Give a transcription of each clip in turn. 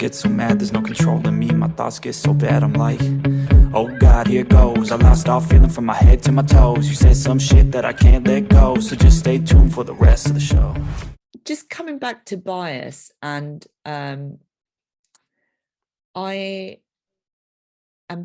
get so mad, there's no controlling me. My thoughts get so bad, I'm like, oh God, here goes. I lost all feeling from my head to my toes. You said some shit that I can't let go, so just stay tuned for the rest of the show. Just coming back to bias, and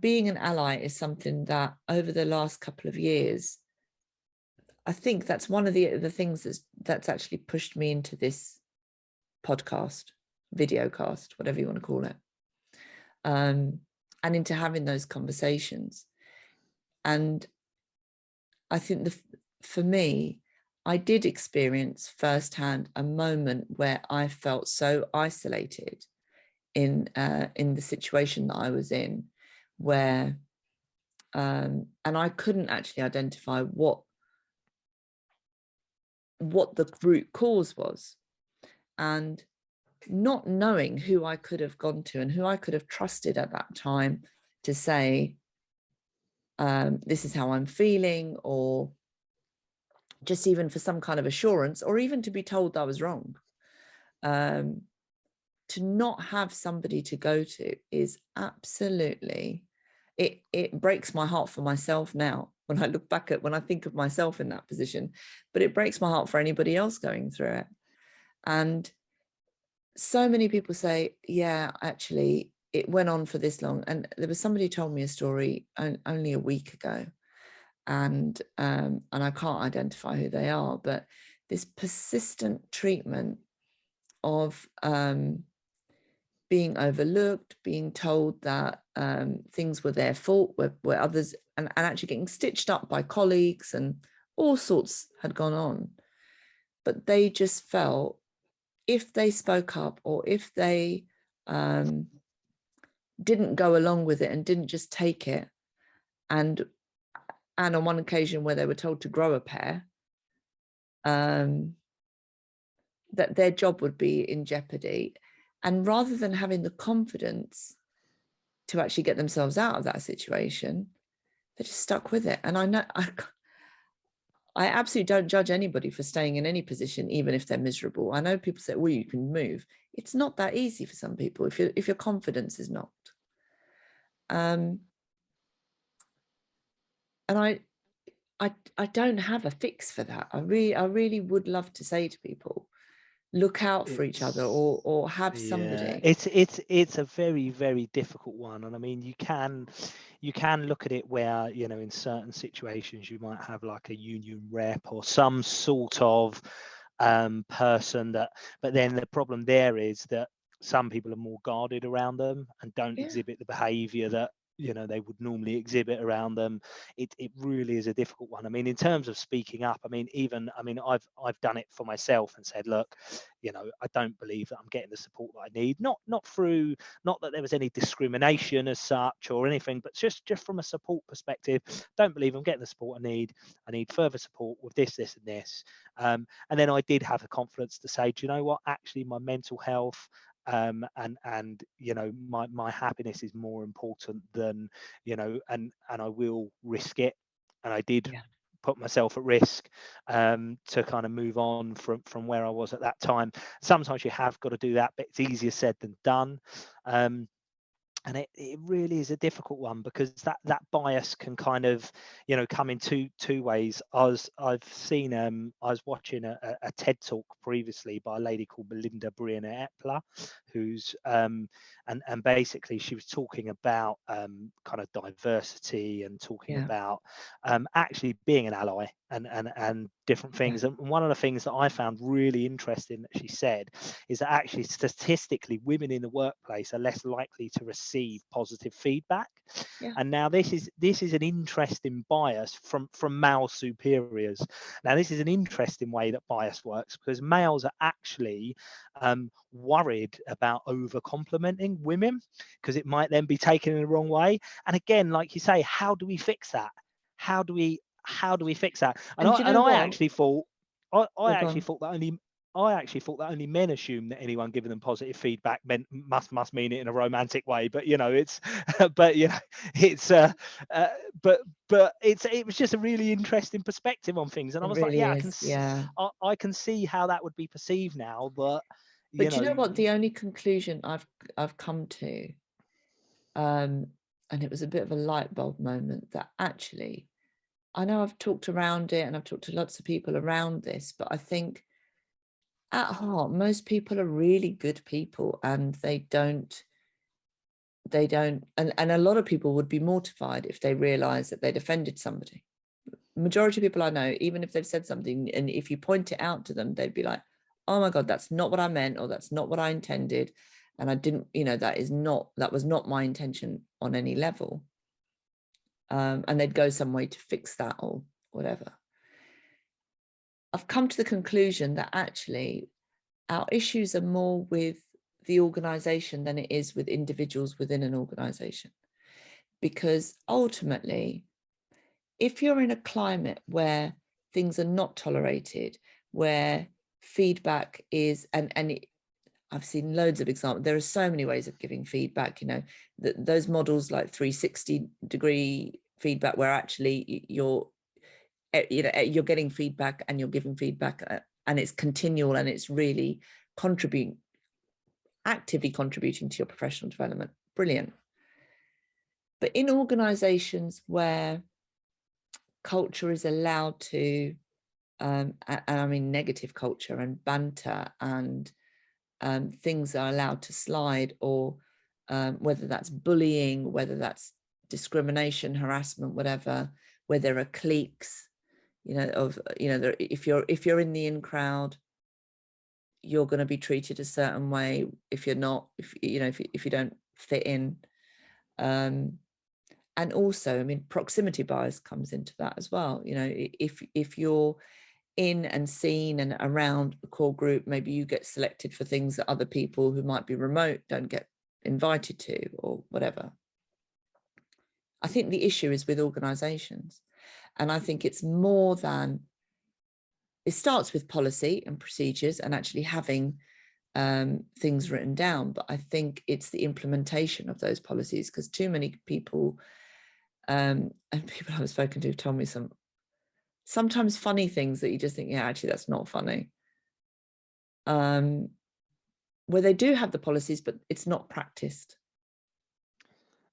being an ally is something that over the last couple of years, I think that's one of the things that's actually pushed me into this podcast, video cast, whatever you want to call it, and into having those conversations. And I think for me, I did experience firsthand a moment where I felt so isolated in the situation that I was in, where and I couldn't actually identify what the root cause was, and not knowing who I could have gone to and who I could have trusted at that time to say, this is how I'm feeling, or just even for some kind of assurance, or even to be told I was wrong. To not have somebody to go to is absolutely, it breaks my heart for myself now when I look back when I think of myself in that position, but it breaks my heart for anybody else going through it. And so many people say, yeah, actually it went on for this long. And there was somebody who told me a story only a week ago, and I can't identify who they are, but this persistent treatment of being overlooked, being told that things were their fault, where others, and actually getting stitched up by colleagues, and all sorts had gone on. But they just felt if they spoke up, or if they didn't go along with it and didn't just take it, and on one occasion where they were told to grow a pair, that their job would be in jeopardy. And rather than having the confidence to actually get themselves out of that situation, they just stuck with it. And I know I absolutely don't judge anybody for staying in any position, even if they're miserable. I know people say, well, you can move. It's not that easy for some people if your confidence is not. And I don't have a fix for that. I really would love to say to people, look out for each other, or have somebody. It's a very, very difficult one. And I mean, you can look at it where, you know, in certain situations you might have like a union rep or some sort of person that, but then the problem there is that some people are more guarded around them and don't exhibit the behavior that, you know, they would normally exhibit around them. It really is a difficult one. I mean, in terms of speaking up, I've done it for myself and said, look, you know, I don't believe that I'm getting the support that I need. Not that there was any discrimination as such or anything, but just from a support perspective, don't believe I'm getting the support I need. I need further support with this, and this. And then I did have the confidence to say, do you know what? Actually, my mental health and you know, my happiness is more important than, you know, and I will risk it. And I did put myself at risk to kind of move on from where I was at that time. Sometimes you have got to do that, but it's easier said than done. And it really is a difficult one, because that bias can kind of, you know, come in two ways. I've seen I was watching a TED talk previously by a lady called Briana Epler, who's and basically she was talking about kind of diversity and talking about actually being an ally and different things. And one of the things that I found really interesting that she said is that actually statistically women in the workplace are less likely to receive positive feedback. And now this is an interesting bias from male superiors. Now this is an interesting way that bias works, because males are actually worried about over complimenting women, because it might then be taken in the wrong way. And again, like you say, how do we fix that? How do we fix that? And I actually thought that only men assume that anyone giving them positive feedback must mean it in a romantic way. But you know, it's but you know, it's but it was just a really interesting perspective on things. And I was like, I can see how that would be perceived now, but But you know what? The only conclusion I've come to, and it was a bit of a light bulb moment, that actually, I know I've talked around it and I've talked to lots of people around this, but I think at heart, most people are really good people, and they don't, and a lot of people would be mortified if they realized that they'd offended somebody. Majority of people I know, even if they've said something, and if you point it out to them, they'd be like, oh my God, that's not what I meant, or that's not what I intended. And I didn't, that was not my intention on any level. And they'd go some way to fix that or whatever. I've come to the conclusion that actually our issues are more with the organization than it is with individuals within an organization. Because ultimately, if you're in a climate where things are not tolerated, where feedback is, I've seen loads of examples, there are so many ways of giving feedback, those models like 360-degree feedback, where actually you're getting feedback and you're giving feedback, and it's continual, and it's really actively contributing to your professional development. Brilliant. But in organizations where culture is allowed to, and I mean negative culture and banter, and things are allowed to slide, or whether that's bullying, whether that's discrimination, harassment, whatever, where there are cliques, if you're in the in crowd, you're going to be treated a certain way. If you're not, if you don't fit in, and also, I mean, proximity bias comes into that as well. If you're in and seen and around the core group, maybe you get selected for things that other people who might be remote don't get invited to, or whatever. I think the issue is with organizations, and I think it's more than, it starts with policy and procedures and actually having things written down, but I think it's the implementation of those policies, because too many people, and people I've spoken to told me sometimes funny things that you just think, yeah, actually that's not funny, where they do have the policies but it's not practiced.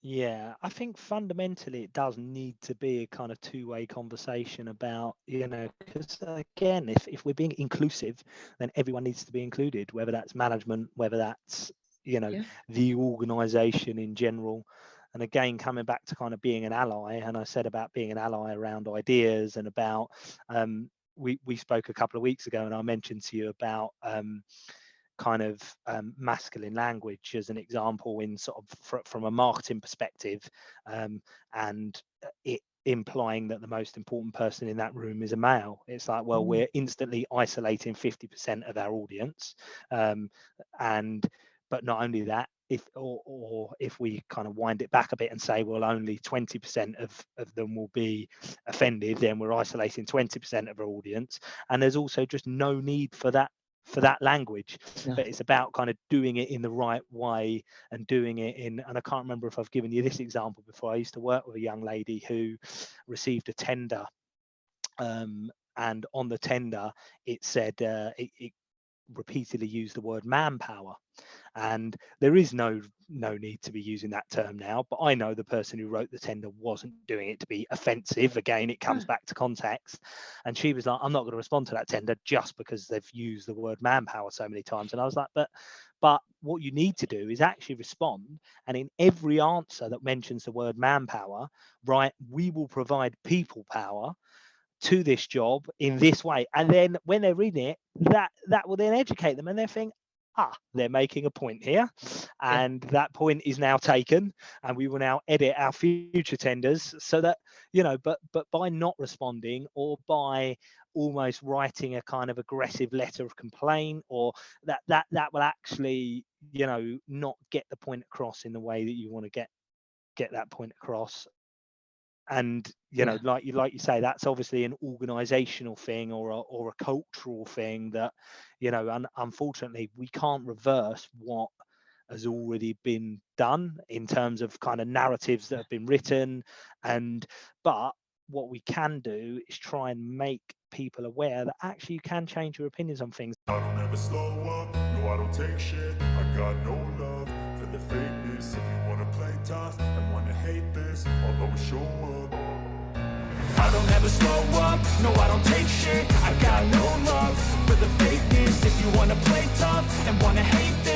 Yeah, I think fundamentally it does need to be a kind of two-way conversation about, because again, if we're being inclusive, then everyone needs to be included, whether that's management, whether that's, Yeah. the organization in general. And again, coming back to kind of being an ally, and I said about being an ally around ideas, and about, we spoke a couple of weeks ago, and I mentioned to you about kind of masculine language as an example, in sort of from a marketing perspective, and it implying that the most important person in that room is a male. It's like, well, we're instantly isolating 50% of our audience, but not only that, if we kind of wind it back a bit and say, well, only 20% of them will be offended, then we're isolating 20% of our audience. And there's also just no need for that language. No. But it's about kind of doing it in the right way, and doing it in, and I can't remember if I've given you this example before. I used to work with a young lady who received a tender, and on the tender it said, it repeatedly used the word manpower, and there is no need to be using that term now, but I know the person who wrote the tender wasn't doing it to be offensive. Again, it comes back to context. And she was like, I'm not going to respond to that tender just because they've used the word manpower so many times. And I was like, but what you need to do is actually respond, and in every answer that mentions the word manpower, right, we will provide people power to this job in this way. And then when they're reading it, that will then educate them, and they think, they're making a point here, and that point is now taken, and we will now edit our future tenders so that, but by not responding, or by almost writing a kind of aggressive letter of complaint, or that will actually, not get the point across in the way that you want to get that point across. And like you say, that's obviously an organizational thing, or a cultural thing that, unfortunately we can't reverse what has already been done in terms of kind of narratives that have been written. But what we can do is try and make people aware that actually you can change your opinions on things. I don't ever slow up, no I don't take shit. I got no love for the fakeness. If you wanna play tough and wanna hate this, I'll always show up. I don't ever slow up, no I don't take shit. I got no love for the fakeness. If you wanna play tough and wanna hate this,